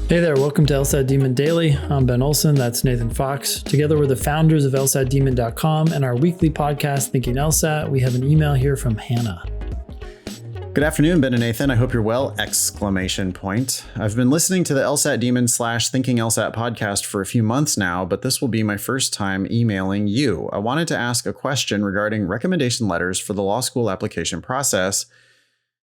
Hey there, welcome to LSAT Demon Daily. I'm Ben Olson, that's Nathan Fox. Together we're the founders of LSATdemon.com and our weekly podcast, Thinking LSAT. We have an email here from Hanna. Good afternoon, Ben and Nathan. I hope you're well! I've been listening to the LSAT Demon / Thinking LSAT podcast for a few months now, but this will be my first time emailing you. I wanted to ask a question regarding recommendation letters for the law school application process.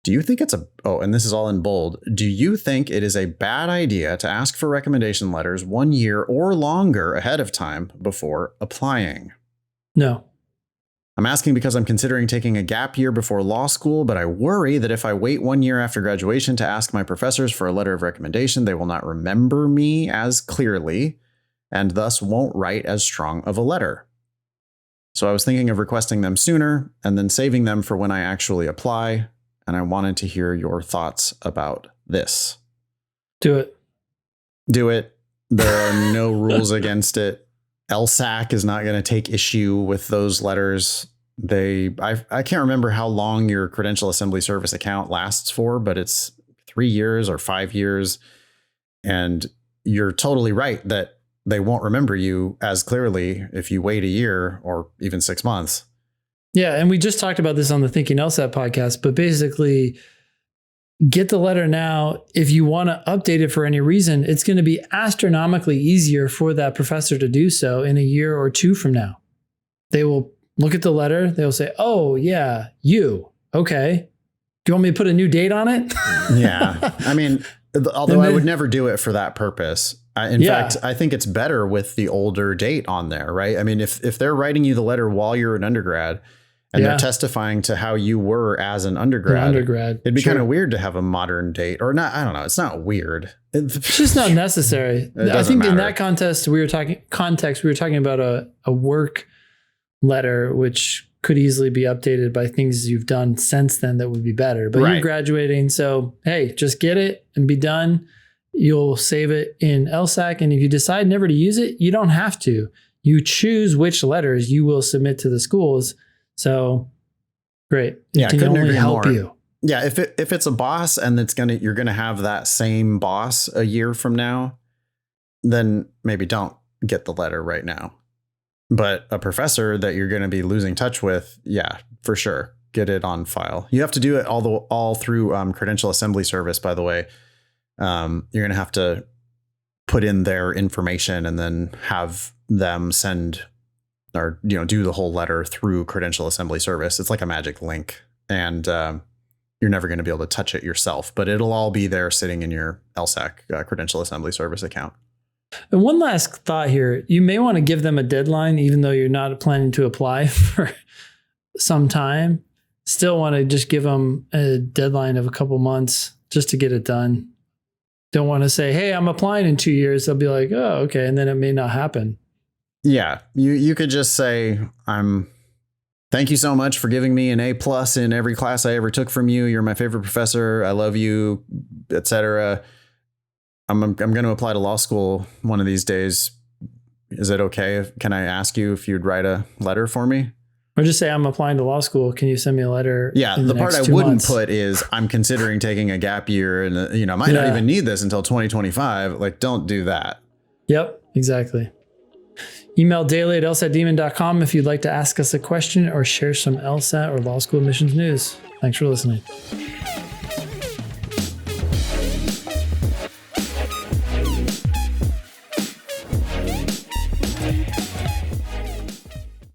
Do you think and this is all in bold. Do you think it is a bad idea to ask for recommendation letters 1 year or longer ahead of time before applying? No. I'm asking because I'm considering taking a gap year before law school, but I worry that if I wait 1 year after graduation to ask my professors for a letter of recommendation, they will not remember me as clearly and thus won't write as strong of a letter. So I was thinking of requesting them sooner and then saving them for when I actually apply. And I wanted to hear your thoughts about this. Do it. Do it. There are no rules against it. LSAC is not going to take issue with those letters. I can't remember how long your Credential Assembly Service account lasts for, but it's 3 years or 5 years. And you're totally right that they won't remember you as clearly if you wait a year or even 6 months. Yeah, and we just talked about this on the Thinking LSAT podcast, but basically get the letter now. If you want to update it for any reason, it's going to be astronomically easier for that professor to do so in a year or two from now. They will look at the letter. They'll say, oh, yeah, you. Okay. Do you want me to put a new date on it? Yeah. I mean, although I would never do it for that purpose. In fact, I think it's better with the older date on there, right? I mean, if they're writing you the letter while you're an undergrad, and they're testifying to how you were as an undergrad. It'd be kind of weird to have a modern date or not. I don't know. It's not weird. It's just not necessary. I think in that context, we were talking about a work letter, which could easily be updated by things you've done since then that would be better. But you're graduating. So, hey, just get it and be done. You'll save it in LSAC. And if you decide never to use it, you don't have to. You choose which letters you will submit to the schools. So great. Yeah, it can only help more. You. Yeah, if it's a boss and you're gonna have that same boss a year from now, then maybe don't get the letter right now. But a professor that you're gonna be losing touch with, yeah, for sure, get it on file. You have to do it all through Credential Assembly Service, by the way. You're gonna have to put in their information and then have them send or, do the whole letter through Credential Assembly Service. It's like a magic link, and you're never going to be able to touch it yourself, but it'll all be there sitting in your LSAC Credential Assembly Service account. And one last thought here, you may want to give them a deadline, even though you're not planning to apply for some time. Still want to just give them a deadline of a couple months just to get it done. Don't want to say, hey, I'm applying in 2 years. They'll be like, oh, okay. And then it may not happen. Yeah, you could just say, thank you so much for giving me an A+ in every class I ever took from you. You're my favorite professor. I love you, etc. I'm going to apply to law school one of these days. Is it okay? Can I ask you if you'd write a letter for me? Or just say, I'm applying to law school. Can you send me a letter? Yeah, the part I wouldn't put is I'm considering taking a gap year and, I might not even need this until 2025. Like, don't do that. Yep, exactly. Email daily@lsatdemon.com if you'd like to ask us a question or share some LSAT or law school admissions news. Thanks for listening.